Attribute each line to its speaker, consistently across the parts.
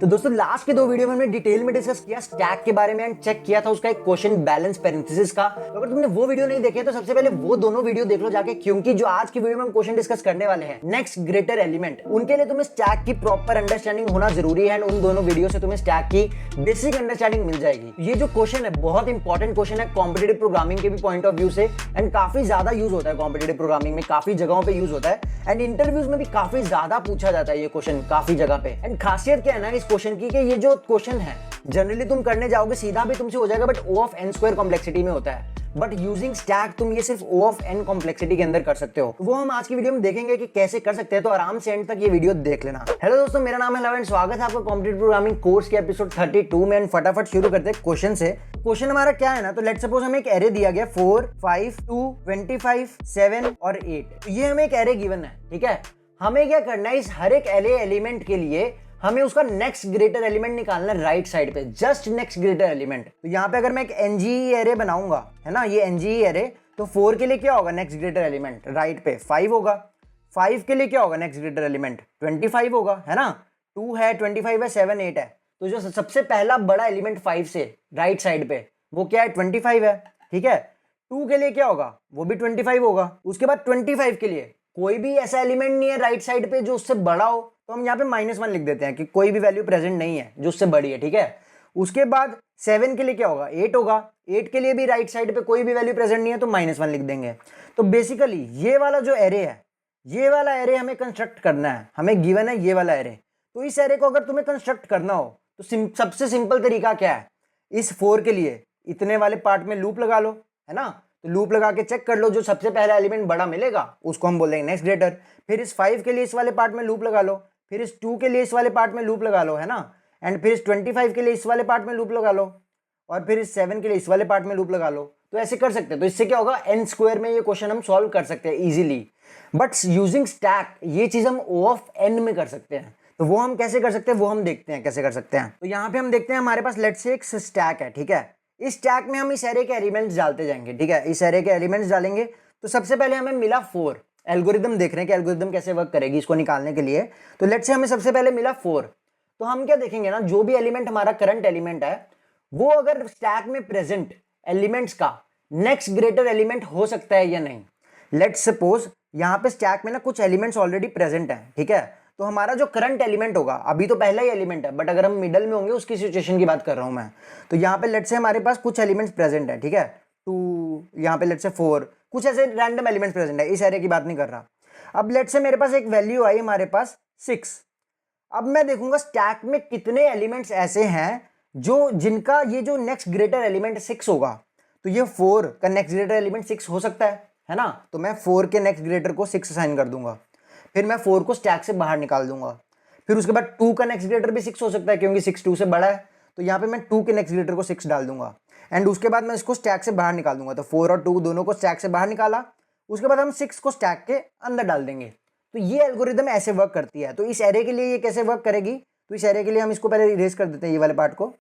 Speaker 1: तो दोस्तों लास्ट के दो वीडियो में हमने डिटेल में डिस्कस किया स्टैक के बारे में एंड चेक किया था उसका एक क्वेश्चन बैलेंस पैरेंथेसिस का। तो अगर तुमने वो वीडियो नहीं देखे तो सबसे पहले वो दोनों वीडियो देख लो जाके, क्योंकि जो आज की वीडियो में हम क्वेश्चन डिस्कस करने वाले हैं नेक्स्ट ग्रेटर एलिमेंट, उनके लिए तुम्हें स्टैक की प्रॉपर अंडरस्टैंडिंग होना जरूरी है एंड उन दोनों वीडियो से तुम्हें स्टैक की बेसिक अंडरस्टैंडिंग मिल जाएगी। ये जो क्वेश्चन है बहुत इंपॉर्टेंट क्वेश्चन है कॉम्पिटेटिव प्रोग्रामिंग के भी पॉइंट ऑफ व्यू से एंड काफी ज्यादा यूज होता है कॉम्पिटेटिव प्रोग्रामिंग में, काफी जगहों पे यूज होता है एंड इंटरव्यूज में भी काफी ज्यादा पूछा जाता है ये क्वेश्चन काफी जगह पे। एंड खासियत क्या है ना इस क्वेश्चन की कि ये जो क्वेश्चन है जनरली तुम करने जाओगे सीधा भी तुमसे हो जाएगा but O of n square complexity में होता है, बट यूजिंग स्टैक तुम ये सिर्फ O ऑफ n कॉम्प्लेक्सिटी के अंदर कर सकते हो। वो हम आज की वीडियो में देखेंगे कि कैसे कर सकते हैं, तो आराम से एंड तक ये वीडियो देख लेना। हेलो दोस्तों, मेरा नाम है लव एंड स्वागत है आपका कॉम्पिटेटिव प्रोग्रामिंग कोर्स के एपिसोड 32 में। फटाफट शुरू करते हैं क्वेश्चन से। क्वेश्चन हमारा क्या है ना, तो लेट्स सपोज हमें एक एरे दिया गया 4, 5, 2, 25, 7 और 8। तो ये हमें एक एरे गिवन है, ठीक है। हमें क्या करना है, इस हर एक एरे एलिमेंट के लिए हमें उसका नेक्स्ट ग्रेटर एलिमेंट निकालना है राइट साइड पे, जस्ट नेक्स्ट ग्रेटर एलिमेंट। तो यहाँ पे अगर मैं एक NGE एरे बनाऊंगा, है ना, ये NGE एरे, तो 4 के लिए क्या होगा नेक्स्ट ग्रेटर एलिमेंट राइट पे 5 होगा। 5 के लिए क्या होगा नेक्स्ट ग्रेटर एलिमेंट 25 होगा, है ना। 2 है, 25 है, 7, 8 है, तो जो सबसे पहला बड़ा एलिमेंट 5 से राइट साइड पे वो क्या है 25 है, ठीक है। 2 के लिए क्या होगा, वो भी 25 होगा। उसके बाद 25 के लिए कोई भी ऐसा एलिमेंट नहीं है राइट साइड पे जो उससे बड़ा हो, तो हम यहाँ पे -1 लिख देते हैं कि कोई भी वैल्यू प्रेजेंट नहीं है जो उससे बड़ी है, ठीक है। उसके बाद 7 के लिए क्या होगा 8 होगा। 8 के लिए भी राइट साइड पे कोई भी वैल्यू प्रेजेंट नहीं है तो -1 लिख देंगे। तो बेसिकली ये वाला जो एरे है, ये वाला एरे हमें कंस्ट्रक्ट करना है, हमें गिवन है ये वाला एरे। तो इस एरे को अगर तुम्हें कंस्ट्रक्ट करना हो तो सबसे सिंपल तरीका क्या है, इस 4 के लिए इतने वाले पार्ट में लूप लगा लो, है ना। तो लूप लगा के चेक कर लो, जो सबसे पहला एलिमेंट बड़ा मिलेगा उसको हम बोलेंगे नेक्स्ट ग्रेटर। फिर इस 5 के लिए इस वाले पार्ट में लूप लगा लो, फिर इस 2 के लिए इस वाले पार्ट में लूप लगा लो, है ना। एंड फिर इस 25 के लिए इस वाले पार्ट में लूप लगा लो, और फिर इस 7 के लिए इस वाले पार्ट में लूप लगा लो। तो ऐसे कर सकते हैं। तो इससे क्या होगा, n स्क्वायर में ये क्वेश्चन हम सॉल्व कर सकते हैं इजीली। बट यूजिंग स्टैक ये चीज हम O ऑफ n में कर सकते हैं। तो वो हम कैसे कर सकते हैं, वो हम देखते हैं कैसे कर सकते हैं। तो यहाँ पे हम देखते हैं हमारे पास लेट्स से एक स्टैक है, ठीक है। इस स्टैक में हम इस एरे के एलिमेंट्स डालते जाएंगे, ठीक है। इस एरे के एलिमेंट्स डालेंगे। तो सबसे पहले हमें मिला 4। एल्गोरिदम देख रहे हैं कि एल्गोरिदम कैसे वर्क करेगी इसको निकालने के लिए। तो लेट्स से हमें सबसे पहले मिला 4। तो हम क्या देखेंगे ना, जो भी एलिमेंट हमारा करंट एलिमेंट है वो अगर स्टैक में प्रेजेंट एलिमेंट्स का नेक्स्ट ग्रेटर एलिमेंट हो सकता है या नहीं। लेट्स सपोज यहाँ पे स्टैक में ना कुछ एलिमेंट्स ऑलरेडी प्रेजेंट है, ठीक है। तो हमारा जो करंट एलिमेंट होगा, अभी तो पहला ही एलिमेंट है बट अगर हम मिडल में होंगे उसकी सिचुएशन की बात कर रहा हूं मैं। तो यहाँ पे लेट्स से हमारे पास कुछ एलिमेंट्स प्रेजेंट है, ठीक है। 2, यहाँ पे लेट्स से 4, कुछ ऐसे रैंडम एलिमेंट्स प्रेजेंट है, इस एरे की बात नहीं कर रहा। अब लेट्स से मेरे पास एक वैल्यू आई हमारे पास 6। अब मैं देखूंगा स्टैक में कितने एलिमेंट्स ऐसे हैं जो जिनका ये जो नेक्स्ट ग्रेटर एलिमेंट 6 होगा। तो ये 4 का नेक्स्ट ग्रेटर एलिमेंट 6 हो सकता है ना। तो मैं 4 के नेक्स्ट ग्रेटर को 6 असाइन कर दूंगा। फिर मैं 4 को स्टैक से बाहर निकाल दूंगा। फिर उसके बाद 2 का नेक्स्ट ग्रेटर भी 6 हो सकता है क्योंकि 6 2 से बड़ा है। तो यहाँ पे मैं 2 के नेक्स्ट ग्रेटर को 6 डाल दूंगा एंड उसके बाद मैं इसको स्टैक से बाहर निकाल दूंगा। तो 4 और 2 दोनों को स्टैक से बाहर निकाला, उसके बाद हम 6 को स्टैक के अंदर डाल देंगे। तो ये एल्गोरिदम ऐसे वर्क करती है। तो इस एरे के लिए ये कैसे वर्क करेगी, तो इस एरे के लिए हम इसको पहले इरेज कर देते हैं ये वाले पार्ट को।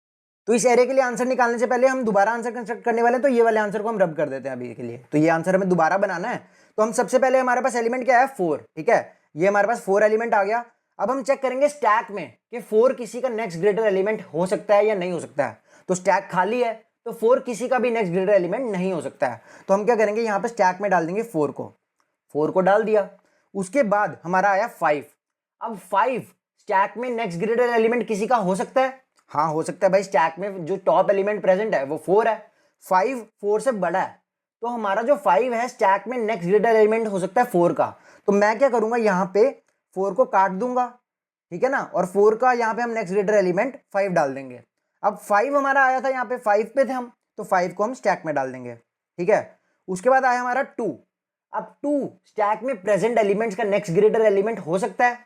Speaker 1: तो इस एरे के लिए आंसर निकालने से पहले हम दोबारा आंसर कंस्ट्रक्ट करने वाले हैं, तो ये वाले आंसर को हम रब कर देते हैं अभी के लिए। तो ये आंसर हमें दोबारा बनाना है। तो हम सबसे पहले हमारे पास एलिमेंट क्या है 4, ठीक है। ये हमारे पास 4 एलिमेंट आ गया। अब हम चेक करेंगे स्टैक में कि 4 किसी का नेक्स्ट ग्रेटर एलिमेंट हो सकता है या नहीं हो सकता है। तो स्टैक खाली है तो 4 किसी का भी नेक्स्ट ग्रेटर एलिमेंट नहीं हो सकता है। तो हम क्या करेंगे, यहाँ पे स्टैक में डाल देंगे 4 को डाल दिया। उसके बाद हमारा आया 5। अब 5 स्टैक में नेक्स्ट ग्रेटर एलिमेंट किसी का हो सकता है, हाँ हो सकता है भाई। स्टैक में जो टॉप एलिमेंट प्रेजेंट है वो 4 है, 5 4 से बड़ा है। तो हमारा जो 5 है स्टैक में नेक्स्ट ग्रेटर एलिमेंट हो सकता है 4 का। तो मैं क्या करूंगा, यहाँ पे 4 को काट दूंगा, ठीक है ना, और 4 का यहाँ पे हम नेक्स्ट ग्रेटर एलिमेंट 5 डाल देंगे। अब 5 हमारा आया था, यहाँ पे 5 पे थे हम, तो 5 को हम स्टैक में डाल देंगे, ठीक है। उसके बाद आया हमारा 2। अब 2 स्टैक में प्रेजेंट एलिमेंट्स का नेक्स्ट ग्रेटर एलिमेंट हो सकता है,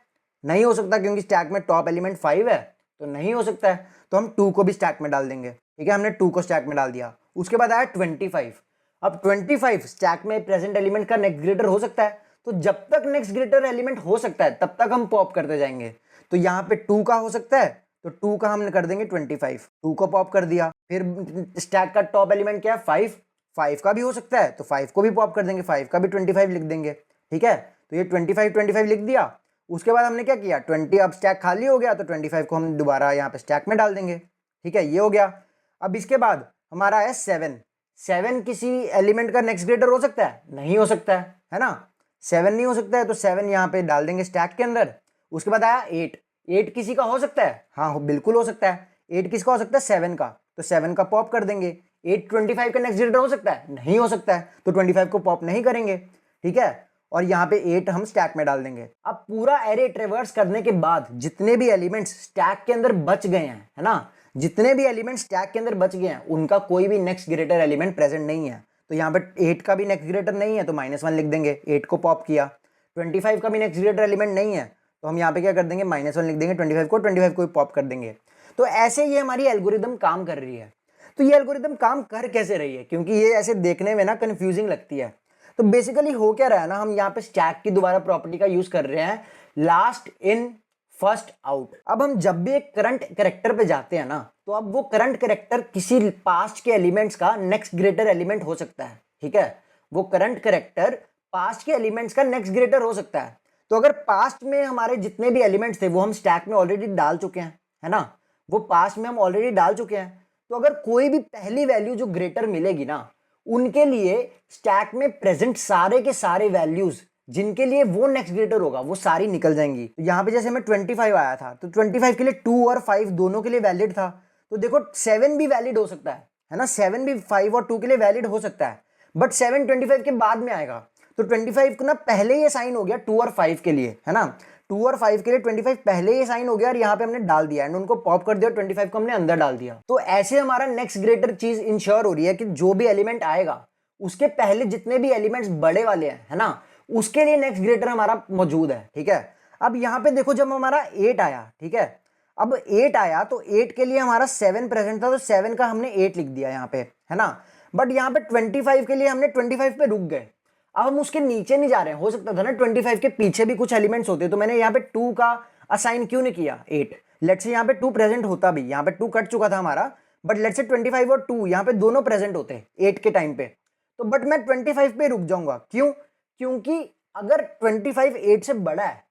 Speaker 1: नहीं हो सकता क्योंकि स्टैक में टॉप एलिमेंट 5 है तो नहीं हो सकता है। तो हम 2 को भी स्टैक में डाल देंगे, ठीक है। हमने 2 को स्टैक में डाल दिया। उसके बाद आया 25। अब 25 स्टैक में प्रेजेंट एलिमेंट का नेक्स्ट ग्रेटर हो सकता है। तो जब तक नेक्स्ट ग्रेटर एलिमेंट हो सकता है तब तक हम पॉप करते जाएंगे। तो यहाँ पे 2 का हो सकता है तो 2 का हम कर देंगे 25, 2 को पॉप कर दिया। फिर स्टैक का टॉप एलिमेंट क्या है 5 का भी हो सकता है तो 5 को भी पॉप कर देंगे, 5 का भी 25 लिख देंगे, ठीक है। तो ये 25 लिख दिया। उसके बाद हमने क्या किया, 20 अब स्टैक खाली हो गया तो 25 को हम दोबारा यहाँ पे स्टैक में डाल देंगे। ठीक है, ये हो गया। अब इसके बाद हमारा है 7 किसी एलिमेंट का नेक्स्ट ग्रेटर हो सकता है? नहीं हो सकता है ना, 7 नहीं हो सकता है, तो 7 यहाँ पे डाल देंगे स्टैक के अंदर। उसके बाद आया 8 किसी का हो सकता है? हाँ बिल्कुल हो सकता है। 8 किसका हो सकता है? 7 का, तो 7 का पॉप कर देंगे। 8 25 का नेक्स्ट ग्रेटर हो सकता है? नहीं हो सकता है, तो 25 को पॉप नहीं करेंगे। ठीक है, और यहाँ पे 8 हम स्टैक में डाल देंगे। अब पूरा एरे ट्रेवर्स करने के बाद जितने भी एलिमेंट्स स्टैक के अंदर बच गए हैं, है ना, जितने भी एलिमेंट स्टैक के अंदर बच गए हैं उनका कोई भी नेक्स्ट ग्रेटर एलिमेंट प्रेजेंट नहीं है। तो यहाँ पे 8 का भी नेक्स्ट ग्रेटर नहीं है तो -1 लिख देंगे, 8 को पॉप किया। 25 का भी नेक्स्ट ग्रेटर एलिमेंट नहीं है तो हम यहाँ पे क्या कर देंगे, -1 लिख देंगे, 25 को भी पॉप कर देंगे। तो ऐसे ये हमारी एल्गोरिदम काम कर रही है। तो ये एल्गोरिदम काम कर कैसे रही है, क्योंकि ये ऐसे देखने में ना कंफ्यूजिंग लगती है। तो बेसिकली हो क्या रहा है ना, हम यहाँ पे स्टैक की दोबारा प्रॉपर्टी का यूज कर रहे हैं, लास्ट इन फर्स्ट आउट। अब हम जब भी एक करंट कैरेक्टर पे जाते हैं ना, तो अब वो करंट कैरेक्टर किसी पास्ट के एलिमेंट्स का नेक्स्ट ग्रेटर एलिमेंट हो सकता है। ठीक है, वो करंट कैरेक्टर पास्ट के एलिमेंट्स का नेक्स्ट ग्रेटर हो सकता है। तो अगर पास्ट में हमारे जितने भी एलिमेंट्स थे वो हम स्टैक में ऑलरेडी डाल चुके हैं, है ना, वो पास्ट में हम ऑलरेडी डाल चुके हैं, तो अगर कोई भी पहली वैल्यू जो ग्रेटर मिलेगी ना, उनके लिए स्टैक में प्रेजेंट सारे के सारे वैल्यूज जिनके लिए वो नेक्स्ट ग्रेटर होगा वो सारी निकल जाएंगी। तो यहाँ पे जैसे हमें 25 आया था तो 25 के लिए 2 और 5 दोनों के लिए वैलिड था, तो देखो 7 भी वैलिड हो सकता है ना, 7 भी 5 और 2 के लिए वैलिड हो सकता है, बट 7 25 के बाद में आएगा। तो 25 को ना पहले ये साइन हो गया 2 और 5 के लिए, है ना, 2 और 5 के लिए 25 पहले ये साइन हो गया और यहाँ पे हमने डाल दिया एंड उनको पॉप कर दिया, 25 को हमने अंदर डाल दिया। तो ऐसे हमारा नेक्स्ट ग्रेटर चीज इंश्योर हो रही है कि जो भी एलिमेंट आएगा उसके पहले जितने भी एलिमेंट्स बड़े वाले हैं, है ना, उसके लिए नेक्स्ट ग्रेटर हमारा मौजूद है। ठीक है, अब यहाँ पे देखो जब हमारा 8 आया, ठीक है, अब 8 आया तो 8 के लिए हमारा 7 प्रेजेंट था, तो 7 का हमने 8 लिख दिया यहाँ पे, है ना, बट यहाँ पे 25 के लिए हमने 25 पे रुक गए। अब हम उसके नीचे नहीं जा रहे हैं, हो सकता था ना 25 के पीछे भी कुछ एलिमेंट्स होते, तो मैंने यहाँ पे 2 का असाइन क्यों नहीं किया 8, लेट्स से यहाँ पे 2 प्रेजेंट होता भी, यहाँ पे 2 कट चुका था हमारा, बट लेट्स से 25 और 2 यहाँ पे दोनों प्रेजेंट होते 8 के टाइम पे, तो बट मैं 25 पे रुक जाऊंगा। क्यों? क्योंकि अगर 25 8 से बड़ा है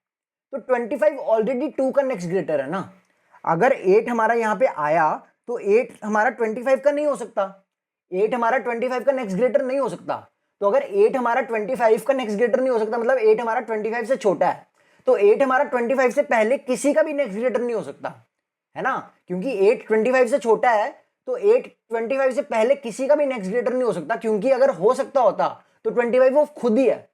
Speaker 1: तो 25 ऑलरेडी 2 का नेक्स्ट ग्रेटर है ना। अगर 8 हमारा यहाँ पे आया तो 8 हमारा 25 का नहीं हो सकता, 8 हमारा 25 का नेक्स्ट ग्रेटर नहीं हो सकता। तो अगर 8 हमारा 25 का नेक्स्ट ग्रेटर नहीं हो सकता, मतलब 8 हमारा 25 से छोटा है, तो 8 हमारा 25 से पहले किसी का भी नेक्स्ट ग्रेटर नहीं हो सकता, है ना, क्योंकि 8 25 से छोटा है तो 8 25 से पहले किसी का भी नेक्स्ट ग्रेटर नहीं हो सकता, क्योंकि अगर हो सकता होता तो 25 वो खुद ही है,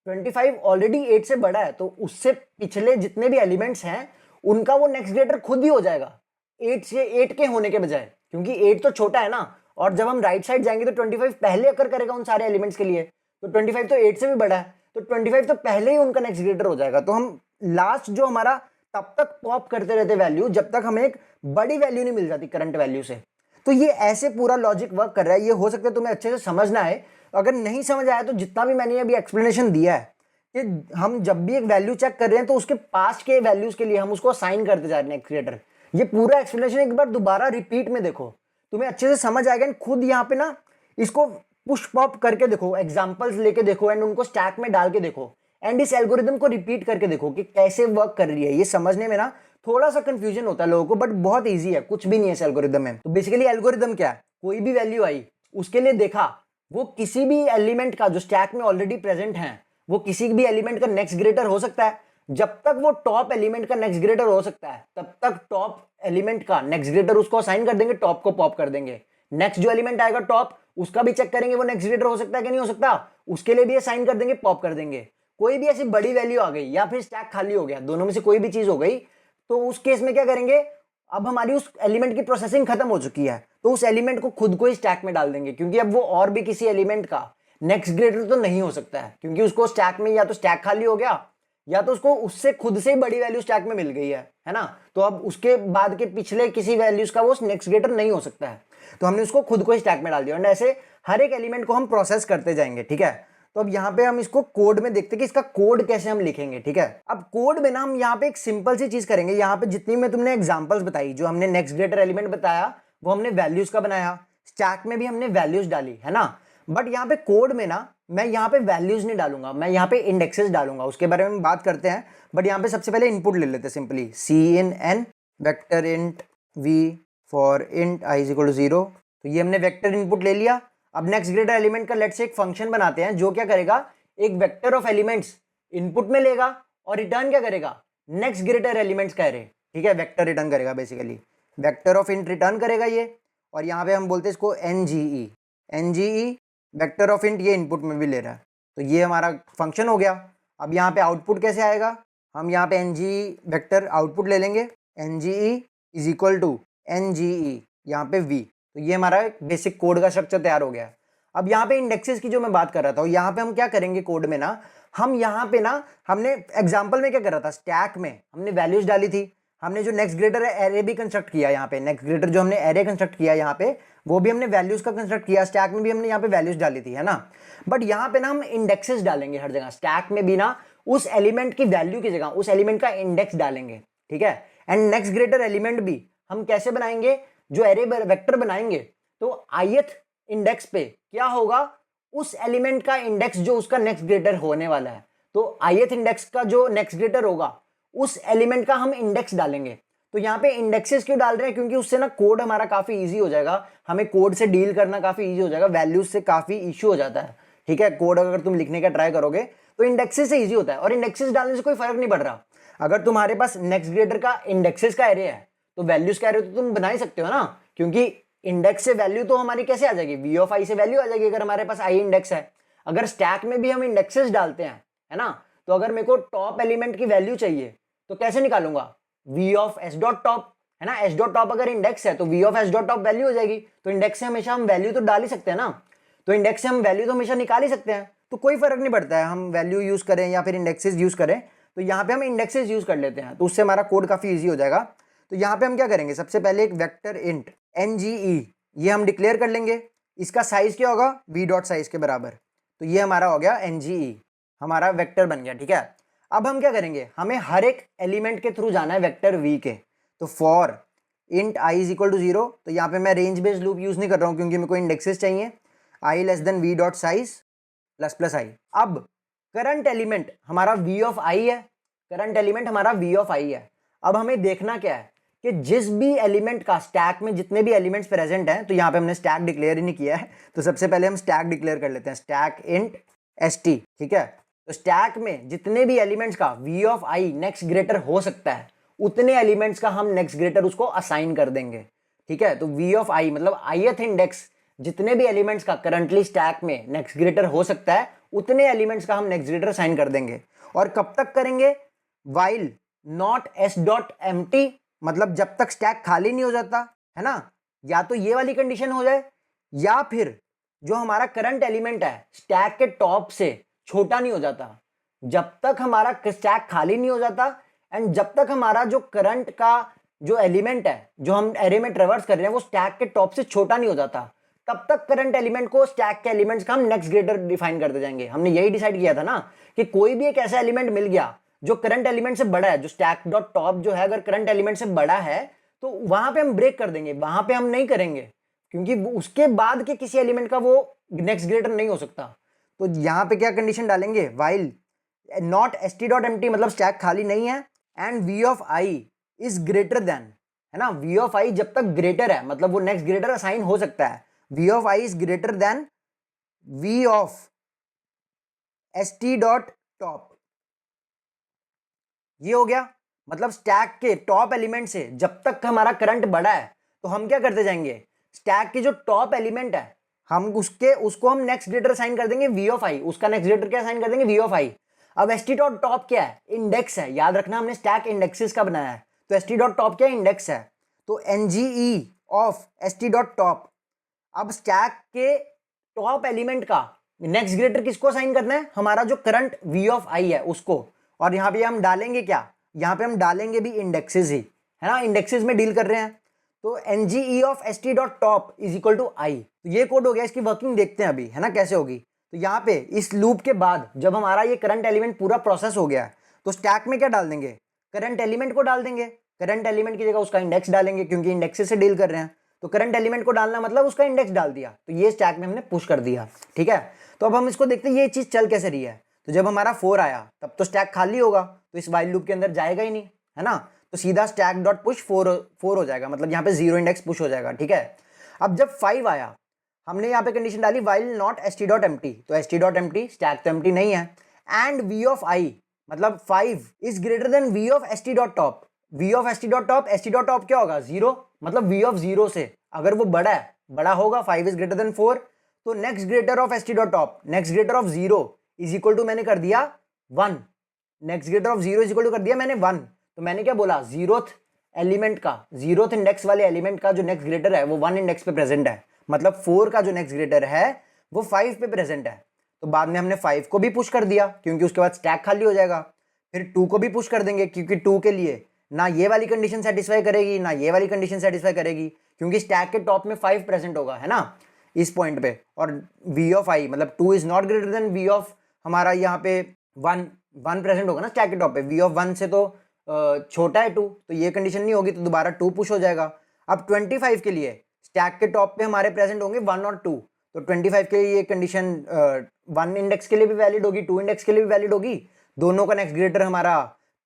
Speaker 1: 25 ऑलरेडी 8 से बड़ा है, तो उससे पिछले जितने भी एलिमेंट्स हैं उनका वो नेक्स्ट ग्रेटर खुद ही हो जाएगा 8 के होने के बजाय, क्योंकि 8 तो छोटा है ना, और जब हम राइट साइड जाएंगे तो 25 पहले अकर करेगा उन सारे एलिमेंट्स के लिए, तो 25 तो 8 से भी बड़ा है, तो 25 तो पहले ही उनका नेक्स्ट ग्रेटर हो जाएगा। तो हम लास्ट जो हमारा तब तक पॉप करते रहते वैल्यू जब तक हमें एक बड़ी वैल्यू नहीं मिल जाती करंट वैल्यू से। तो ये ऐसे पूरा लॉजिक वर्क कर रहा है। ये हो सकता है तुम्हें अच्छे से समझना है, अगर नहीं समझ आया तो जितना भी मैंने अभी एक्सप्लेनेशन दिया है कि हम जब भी एक वैल्यू चेक कर रहे हैं तो उसके पास्ट के वैल्यूज के लिए हम उसको असाइन करते जा रहे हैं क्रिएटर। ये पूरा एक्सप्लेनेशन एक बार दोबारा रिपीट में देखो, तुम्हें अच्छे से समझ आएगा। खुद यहाँ पे ना इसको पुश पॉप करके देखो, एग्जांपल्स लेके देखो एंड उनको स्टैक में डाल के देखो एंड इस एल्गोरिदम को रिपीट करके देखो कि कैसे वर्क कर रही है। ये समझने में ना थोड़ा सा कंफ्यूजन होता है लोगों को, बट बहुत ईजी है, कुछ भी नहीं है इस एल्गोरिदम में। तो बेसिकली एल्गोरिदम क्या है, कोई भी वैल्यू आई उसके लिए देखा वो किसी भी एलिमेंट का जो स्टैक में ऑलरेडी प्रेजेंट है वो किसी भी एलिमेंट का नेक्स्ट ग्रेटर हो सकता है। जब तक वो टॉप एलिमेंट का नेक्स्ट ग्रेटर हो सकता है तब तक टॉप एलिमेंट का नेक्स्ट ग्रेटर उसको असाइन कर देंगे, टॉप को पॉप कर देंगे। नेक्स्ट जो एलिमेंट आएगा टॉप उसका भी चेक करेंगे वो नेक्स्ट ग्रेटर हो सकता है कि नहीं हो सकता, उसके लिए भी असाइन कर देंगे, पॉप कर देंगे। कोई भी ऐसी बड़ी वैल्यू आ गई या फिर स्टैक खाली हो गया, दोनों में से कोई भी चीज हो गई, तो उस केस में क्या करेंगे, अब हमारी उस एलिमेंट की प्रोसेसिंग खत्म हो चुकी है तो उस एलिमेंट को खुद को ही स्टैक में डाल देंगे, क्योंकि अब वो और भी किसी एलिमेंट का नेक्स्ट ग्रेटर तो नहीं हो सकता है, क्योंकि उसको स्टैक में या तो स्टैक खाली हो गया या तो उसको उससे खुद से ही बड़ी वैल्यू स्टैक में मिल गई है ना। तो अब उसके बाद के पिछले किसी वैल्यूज का वो नेक्स्ट ग्रेटर नहीं हो सकता है, तो हमने उसको खुद को ही स्टैक में डाल दिया। और ऐसे हर एक एलिमेंट को हम प्रोसेस करते जाएंगे। ठीक है, तो अब यहाँ पे हम इसको कोड में देखते हैं कि इसका कोड कैसे हम लिखेंगे। ठीक है, अब कोड में ना हम यहाँ पे एक सिंपल सी चीज करेंगे। यहाँ पे जितनी मैं तुमने एग्जांपल्स बताई, जो हमने नेक्स्ट ग्रेटर एलिमेंट बताया वो हमने वैल्यूज का बनाया, स्टैक में भी हमने वैल्यूज डाली, है ना। बट यहाँ पे कोड में ना मैं यहाँ पे वैल्यूज नहीं डालूंगा, मैं यहाँ पे इंडेक्सेस डालूंगा, उसके बारे में बात करते हैं। बट यहाँ पे सबसे पहले इनपुट ले लेते हैं simply, C in N vector int V for int I is equal to 0। तो ये हमने वेक्टर इनपुट ले लिया। अब नेक्स्ट ग्रेटर एलिमेंट का लेट्स से एक फंक्शन बनाते हैं जो क्या करेगा, एक वेक्टर ऑफ एलिमेंट्स इनपुट में लेगा और रिटर्न क्या करेगा, नेक्स्ट ग्रेटर एलिमेंट्स का एरे। ठीक है, वेक्टर रिटर्न करेगा, basically vector of int return करेगा ये। और यहाँ पे हम बोलते हैं इसको एनजीई वेक्टर ऑफ इंट, ये इनपुट में भी ले रहा है। तो ये हमारा फंक्शन हो गया। अब यहाँ पे आउटपुट कैसे आएगा, हम यहाँ पे एनजीई वेक्टर आउटपुट ले लेंगे, एनजीई इज इक्वल टू एनजीई यहाँ पे वी। तो ये हमारा बेसिक कोड का स्ट्रक्चर तैयार हो गया। अब यहाँ पे इंडेक्सेस की जो मैं बात कर रहा था, यहाँ पे हम क्या करेंगे कोड में ना, हम यहाँ पे ना, हमने एग्जाम्पल में क्या कर रहा था, स्टैक में हमने वैल्यूज डाली थी, हमने जो नेक्स्ट ग्रेटर एरे भी कंस्ट्रक्ट किया, यहाँ पे नेक्स्ट ग्रेटर जो हमने एरे कंस्ट्रक्ट किया यहाँ पे, वो भी हमने वैल्यूज का कंस्ट्रक्ट किया, स्टैक में भी हमने यहाँ पे वैल्यूज डाली थी, है ना। बट यहाँ पे ना हम इंडेक्सेस डालेंगे हर जगह, स्टैक में भी ना उस एलिमेंट की वैल्यू की जगह उस एलिमेंट का इंडेक्स डालेंगे। ठीक है, एंड नेक्स्ट ग्रेटर एलिमेंट भी हम कैसे बनाएंगे, जो एरे वेक्टर बनाएंगे तो ith इंडेक्स पे क्या होगा, उस एलिमेंट का इंडेक्स जो उसका नेक्स्ट ग्रेटर होने वाला है। तो ith इंडेक्स का जो नेक्स्ट ग्रेटर होगा उस एलिमेंट का हम इंडेक्स डालेंगे। तो यहाँ पे इंडेक्सेस क्यों डाल रहे हैं, क्योंकि उससे ना कोड हमारा काफी इजी हो जाएगा, हमें कोड से डील करना काफी इजी हो जाएगा, वैल्यूज से काफी इश्यू हो जाता है। ठीक है, कोड अगर तुम लिखने का ट्राई करोगे तो इंडेक्सेस से इजी होता है, और इंडेक्सेस डालने से कोई फर्क नहीं पड़ रहा। अगर तुम्हारे पास नेक्स्ट ग्रेटर का इंडेक्सेस का एरे है तो वैल्यूज का एरे तो तुम बना ही सकते हो ना, क्योंकि इंडेक्स से वैल्यू तो हमारी कैसे आ जाएगी, वी ऑफ आई से वैल्यू आ जाएगी अगर हमारे पास आई इंडेक्स है। अगर स्टैक में भी हम इंडेक्सेस डालते हैं, है ना, तो अगर मेरे को टॉप एलिमेंट की वैल्यू चाहिए तो कैसे निकालूंगा, V of S dot top, है ना, एस डॉट टॉप अगर इंडेक्स है तो V of S dot top value हो जाएगी। तो इंडेक्स से हमेशा हम वैल्यू तो डाल ही सकते हैं ना, तो इंडेक्स से हम वैल्यू तो हमेशा निकाल ही सकते हैं, तो कोई फर्क नहीं पड़ता है हम वैल्यू यूज करें या फिर इंडेक्सेस यूज करें। तो यहाँ पे हम इंडेक्सेस यूज कर लेते हैं, तो उससे हमारा कोड काफी ईजी हो जाएगा। तो यहाँ पे हम क्या करेंगे, सबसे पहले एक वेक्टर इंट एनजीई ये हम डिक्लेयर कर लेंगे, इसका साइज क्या होगा, वी डॉट साइज के बराबर। तो ये हमारा हो गया एनजीई, हमारा वेक्टर बन गया। ठीक है, अब हम क्या करेंगे, हमें हर एक एलिमेंट के थ्रू जाना है वेक्टर वी के। तो for int I is equal to 0, तो यहाँ पे मैं रेंज बेस्ड लूप यूज नहीं कर रहा हूँ क्योंकि मेरे को इंडेक्सेस चाहिए, i less than v dot size plus plus i. अब करंट एलिमेंट हमारा वी ऑफ आई है, करंट एलिमेंट हमारा वी ऑफ आई है। अब हमें देखना क्या है कि जिस भी एलिमेंट का स्टैक में जितने भी एलिमेंट्स प्रेजेंट हैं, तो यहाँ पे हमने स्टैक डिक्लेयर ही नहीं किया है, तो सबसे पहले हम स्टैक डिक्लेयर कर लेते हैं, स्टैक इंट एस टी। ठीक है, तो स्टैक में जितने भी एलिमेंट्स का V of I next greater हो सकता है, उतने एलिमेंट्स का हम नेक्स्ट ग्रेटर उसको असाइन कर देंगे। ठीक है, तो वी ऑफ आई मतलब ith इंडेक्स जितने भी एलिमेंट्स का करंटली स्टैक में नेक्स्ट ग्रेटर हो सकता है, उतने एलिमेंट्स का हम नेक्स्ट ग्रेटर असाइन कर देंगे। और कब तक करेंगे, while not S dot empty, मतलब जब तक स्टैक खाली नहीं हो जाता, है ना, या तो ये वाली कंडीशन हो जाए, या फिर जो हमारा करंट एलिमेंट है स्टैक के टॉप से छोटा नहीं हो जाता। जब तक हमारा स्टैक खाली नहीं हो जाता एंड जब तक हमारा जो करंट का जो एलिमेंट है जो हम एरे में ट्रेवर्स कर रहे हैं वो स्टैक के टॉप से छोटा नहीं हो जाता, तब तक करंट एलिमेंट को स्टैक के एलिमेंट्स का हम नेक्स्ट ग्रेटर डिफाइन करते जाएंगे। हमने यही डिसाइड किया था ना कि कोई भी एक ऐसा एलिमेंट मिल गया जो करंट एलिमेंट से बड़ा है, जो स्टैक डॉट टॉप जो है अगर करंट एलिमेंट से बड़ा है तो वहां पे हम ब्रेक कर देंगे, वहां पे हम नहीं करेंगे, क्योंकि उसके बाद के किसी एलिमेंट का वो नेक्स्ट ग्रेटर नहीं हो सकता। तो यहाँ पे क्या कंडीशन डालेंगे, while not S T dot empty मतलब स्टैक खाली नहीं है, and V of I is greater than, है ना, वी ऑफ आई जब तक ग्रेटर है मतलब वो नेक्स्ट ग्रेटर असाइन हो सकता है, V of I is greater than V of S T dot top. ये हो गया, मतलब स्टैक के टॉप एलिमेंट से जब तक हमारा करंट बड़ा है तो हम क्या करते जाएंगे, स्टैक के जो टॉप एलिमेंट है हम उसको हम नेक्स्ट ग्रेटर असाइन कर देंगे वी ऑफ आई, उसका नेक्स्ट ग्रेटर क्या असाइन कर देंगे, वी ऑफ आई। अब एस टी डॉट टॉप क्या है, इंडेक्स है, याद रखना हमने स्टैक इंडेक्सेस का बनाया है, तो एस टी डॉट टॉप क्या है, इंडेक्स है, तो NGE of S T dot top. अब स्टैक के टॉप एलिमेंट का नेक्स्ट ग्रेटर किसको असाइन करना है, हमारा जो करंट वी ऑफ आई है उसको, और यहाँ पे हम डालेंगे क्या, यहाँ पे हम डालेंगे भी इंडेक्सेस ही, है ना, इंडेक्सेस में डील कर रहे हैं, तो NGE of S T dot top is equal to i. तो ये कोड हो गया, इसकी वर्किंग देखते हैं अभी, है ना, कैसे होगी। तो यहाँ पे इस लूप के बाद जब हमारा ये करंट एलिमेंट पूरा प्रोसेस हो गया तो स्टैक में क्या डाल देंगे, करंट एलिमेंट को डाल देंगे, करंट एलिमेंट की जगह उसका इंडेक्स डालेंगे क्योंकि इंडेक्सेस से डील कर रहे हैं। तो करंट एलिमेंट को डालना मतलब उसका इंडेक्स डाल दिया, तो ये स्टैक में हमने पुश कर दिया। ठीक है, तो अब हम इसको देखते हैं ये चीज चल कैसे रही है। तो जब हमारा 4 आया तब तो स्टैक खाली होगा, तो इस वाइल लूप के अंदर जाएगा ही नहीं, है ना। तो सीधा स्टैक डॉट पुश 4 हो जाएगा, मतलब यहाँ पे 0 इंडेक्स पुश हो जाएगा। ठीक है, अब जब 5 आया हमने यहाँ पे कंडीशन डाली while not st dot empty, तो st डॉट एम्प्टी स्टैक तो एम्प्टी नहीं है, एंड v ऑफ i मतलब 5 is greater then v of st dot top. v of st dot top, st dot top क्या होगा 0, मतलब v of 0 से अगर वो बड़ा है, बड़ा होगा 5 इज ग्रेटर देन 4, तो next greater of st dot top, next greater of 0 is equal to मैंने कर दिया 1, next greater of 0 is equal to कर दिया मैंने 1। तो मैंने क्या बोला, जीरोथ एलिमेंट का, जीरोथ इंडेक्स वाले एलिमेंट का जो नेक्स्ट ग्रेटर है वो 1 इंडेक्स पे प्रेजेंट है, मतलब 4 का जो नेक्स्ट ग्रेटर है वो 5 पे प्रेजेंट है। तो बाद में हमने 5 को भी पुश कर दिया क्योंकि उसके बाद स्टैक खाली हो जाएगा, फिर 2 को भी पुश कर देंगे क्योंकि 2 के लिए ना ये वाली कंडीशन सेटिस्फाई करेगी ना ये वाली कंडीशन सेटिस्फाई करेगी, क्योंकि स्टैक के टॉप में 5 प्रेजेंट होगा, है ना, इस पॉइंट पे। और v ऑफ i मतलब 2 is not greater than v of हमारा यहाँ पे 1 प्रेजेंट होगा ना स्टैक के टॉप पे, v ऑफ 1 से तो छोटा है 2, तो ये कंडीशन नहीं होगी, तो दोबारा 2 पुश हो जाएगा। अब 25 के लिए स्टैक के टॉप पे हमारे प्रेजेंट होंगे 1 और 2, तो 25 के लिए ये कंडीशन 1 इंडेक्स के लिए भी वैलिड होगी, 2 इंडेक्स के लिए भी वैलिड होगी, दोनों का नेक्स्ट ग्रेटर हमारा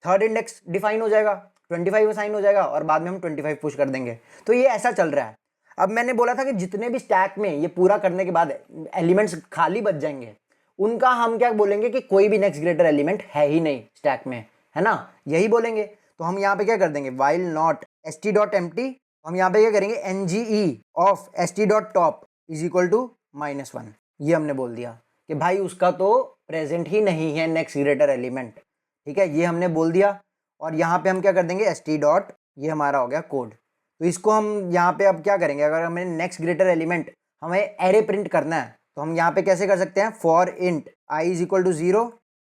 Speaker 1: 3rd इंडेक्स डिफाइन हो जाएगा, 25 असाइन हो जाएगा और बाद में हम 25 पुश कर देंगे। तो ये ऐसा चल रहा है। अब मैंने बोला था कि जितने भी स्टैक में ये पूरा करने के बाद एलिमेंट्स खाली बच जाएंगे उनका हम क्या बोलेंगे कि कोई भी नेक्स्ट ग्रेटर एलिमेंट है ही नहीं स्टैक में, है ना, यही बोलेंगे। तो हम यहाँ पे क्या कर देंगे, while not st dot empty, हम यहाँ पे क्या करेंगे nge of st dot top is equal to -1। ये हमने बोल दिया कि भाई उसका तो प्रेजेंट ही नहीं है नेक्स्ट ग्रेटर एलिमेंट। ठीक है, ये हमने बोल दिया। और यहाँ पे हम क्या कर देंगे st डॉट, ये हमारा हो गया कोड। तो इसको हम यहाँ पे अब क्या करेंगे, अगर हमें नेक्स्ट ग्रेटर एलिमेंट हमें एरे प्रिंट करना है तो हम यहाँ पे कैसे कर सकते हैं, for int i is equal to 0,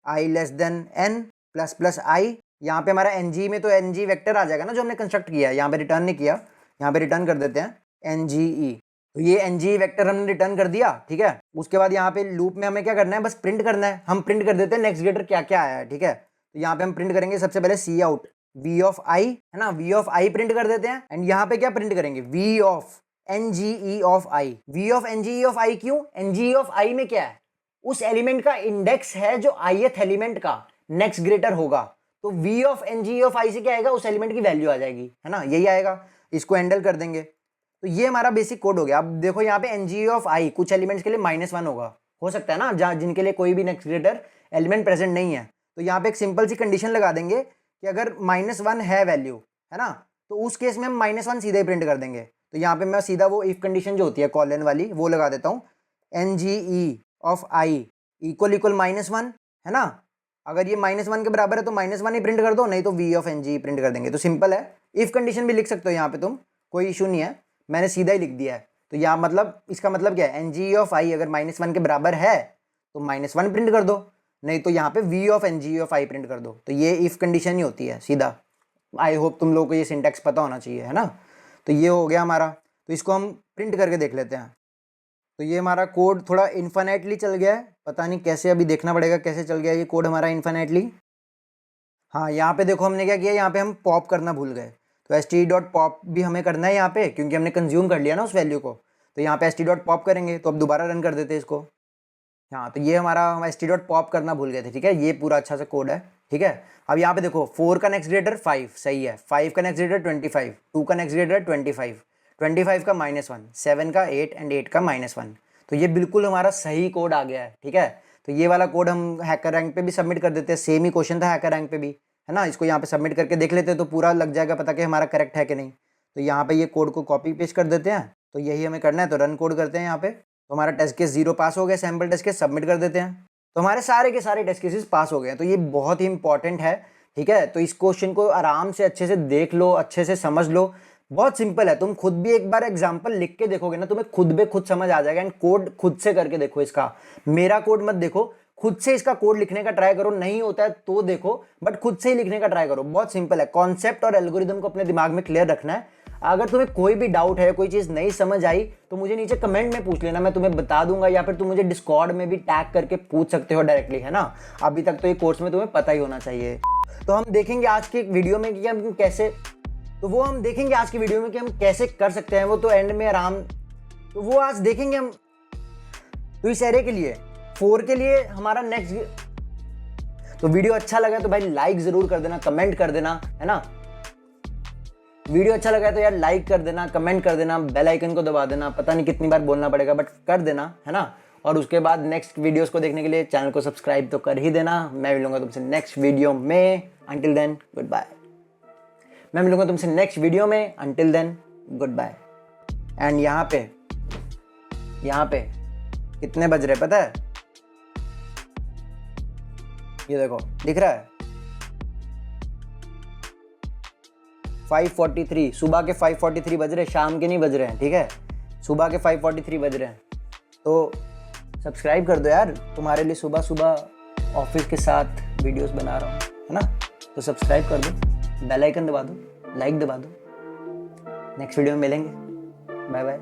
Speaker 1: i less than n plus plus i। यहाँ पे हमारा ng में तो ng वेक्टर आ जाएगा ना जो हमने कंस्ट्रक्ट किया है, यहाँ पे रिटर्न नहीं किया, यहाँ पे रिटर्न कर देते हैं nge। तो ये ng वेक्टर हमने रिटर्न कर दिया। ठीक है, उसके बाद यहाँ पे लूप में हमें क्या करना है, बस प्रिंट करना है। हम प्रिंट कर देते हैं नेक्स्ट ग्रेटर क्या क्या आया है। ठीक है, तो यहाँ पे हम प्रिंट करेंगे सबसे पहले सी आउट v ऑफ i, है ना, v ऑफ i प्रिंट कर देते हैं। एंड यहाँ पे क्या प्रिंट करेंगे, v of nge of i। v of nge of i क्यों, nge ऑफ i में क्या है, उस एलिमेंट का इंडेक्स है जो ith एलिमेंट का नेक्स्ट ग्रेटर होगा, तो v of nge of i से क्या आएगा, उस एलिमेंट की वैल्यू आ जाएगी, है ना, यही आएगा। इसको हैंडल कर देंगे। तो ये हमारा बेसिक कोड हो गया। अब देखो यहाँ पे nge ऑफ i कुछ एलिमेंट्स के लिए -1 होगा, हो सकता है ना, जहाँ जिनके लिए कोई भी नेक्स्ट ग्रेटर एलिमेंट प्रेजेंट नहीं है। तो यहाँ पे एक सिंपल सी कंडीशन लगा देंगे कि अगर -1 है वैल्यू, है ना, तो उस केस में हम -1 सीधा ही प्रिंट कर देंगे। तो यहाँ पे मैं सीधा वो इफ कंडीशन जो होती है कॉलन वाली वो लगा देता हूँ, nge ऑफ i इक्वल -1, है ना। अगर ये -1 के बराबर है तो -1 ही प्रिंट कर दो, नहीं तो v ऑफ nge प्रिंट कर देंगे। तो सिंपल है, इफ कंडीशन भी लिख सकते हो यहाँ पे तुम, कोई इशू नहीं है, मैंने सीधा ही लिख दिया है। तो यहाँ मतलब इसका मतलब क्या है, nge ऑफ i अगर -1 के बराबर है तो -1 प्रिंट कर दो, नहीं तो यहाँ पे v of nge of i print कर दो। तो ये इफ कंडीशन ही होती है सीधा। आई होप तुम लोगों को ये सिंटैक्स पता होना चाहिए, है ना। तो ये हो गया हमारा। तो इसको हम प्रिंट करके देख लेते हैं। तो ये हमारा कोड थोड़ा इन्फिनेटली चल गया है, पता नहीं कैसे, अभी देखना पड़ेगा कैसे चल गया ये कोड हमारा इन्फिनेटली। हाँ, यहाँ पे देखो हमने क्या किया, यहाँ पे हम पॉप करना भूल गए। तो st डॉट पॉप भी हमें करना है यहाँ पे, क्योंकि हमने कंज्यूम कर लिया ना उस वैल्यू को। तो यहाँ पे st डॉट पॉप करेंगे। तो अब दोबारा रन कर देते हैं इसको। हाँ, तो ये हमारा हम st डॉट पॉप करना भूल गए थे। ठीक है, ये पूरा अच्छा सा कोड है। ठीक है, अब यहाँ पे देखो 4 का नेक्स्ट ग्रेटर 5 सही है, 5 का नेक्स्ट ग्रेटर 25, 2 का नेक्स्ट ग्रेटर 25, 25 का -1, 7 का 8 एंड 8 का -1। तो ये बिल्कुल हमारा सही कोड आ गया है। ठीक है, तो ये वाला कोड हम हैकर रैंक पे भी सबमिट कर देते हैं, सेम ही क्वेश्चन था हैकर रैंक पे भी, है ना। इसको यहाँ पे सबमिट करके देख लेते हैं तो पूरा लग जाएगा पता कि हमारा करेक्ट है कि नहीं। तो यहाँ पे ये कोड को कॉपी पेस्ट कर देते हैं। तो यही हमें करना है। तो रन कोड करते हैं यहाँ पे। तो हमारा टेस्ट केस 0 पास हो गया, सैम्पल टेस्ट केस सबमिट कर देते हैं। तो हमारे सारे के सारे टेस्ट केसेस पास हो गए हैं। तो ये बहुत ही इंपॉर्टेंट है। ठीक है, तो इस क्वेश्चन को आराम से अच्छे से देख लो, अच्छे से समझ लो। बहुत सिंपल है, तुम खुद भी एक बार एग्जांपल लिख के देखोगे ना, तुम्हें खुद बे खुद समझ आ जाएगा। एंड कोड खुद से करके देखो इसका, मेरा कोड मत देखो, खुद से इसका कोड लिखने का ट्राई करो। नहीं होता है तो देखो, बट खुद से ही लिखने का ट्राई करो। बहुत सिंपल है, कॉन्सेप्ट और एल्गोरिदम को अपने दिमाग में क्लियर रखना है। अगर तुम्हें कोई भी डाउट है, कोई चीज़ नहीं समझ आई, तो मुझे नीचे कमेंट में पूछ लेना, मैं तुम्हें बता दूंगा। या फिर तुम मुझे डिस्कॉर्ड में भी टैग करके पूछ सकते हो डायरेक्टली, है ना। अभी तक तो ये कोर्स में तुम्हें पता ही होना चाहिए। तो हम देखेंगे आज के वीडियो में कि हम कैसे तो वो हम देखेंगे आज की वीडियो में कि हम कैसे कर सकते हैं वो। तो एंड में आराम, तो वो आज देखेंगे हम। तो इस एरे के लिए 4 के लिए हमारा नेक्स्ट, तो वीडियो अच्छा लगा तो भाई लाइक जरूर कर देना, कमेंट कर देना, है ना। वीडियो अच्छा लगा तो यार लाइक कर देना, कमेंट कर देना, बेल आइकन को दबा देना। पता नहीं कितनी बार बोलना पड़ेगा बट कर देना, है ना। और उसके बाद नेक्स्ट वीडियोस को देखने के लिए चैनल को सब्सक्राइब तो कर ही देना। मैं मिलूंगा तुमसे नेक्स्ट वीडियो में, अंटिल देन गुड बाय। मैं मिलूंगा तुमसे नेक्स्ट वीडियो में, until then goodbye. And यहाँ पे कितने बज रहे पता है? ये देखो दिख रहा है 5:43, सुबह के 5:43 बज रहे, शाम के नहीं बज रहे हैं, ठीक है। सुबह के 5:43 बज रहे हैं। तो सब्सक्राइब कर दो यार, तुम्हारे लिए सुबह सुबह ऑफिस के साथ वीडियोस बना रहा हूँ, है ना। तो सब्सक्राइब कर दो, बेल आइकन दबा दो, लाइक दबा दो। नेक्स्ट वीडियो में मिलेंगे, बाय बाय।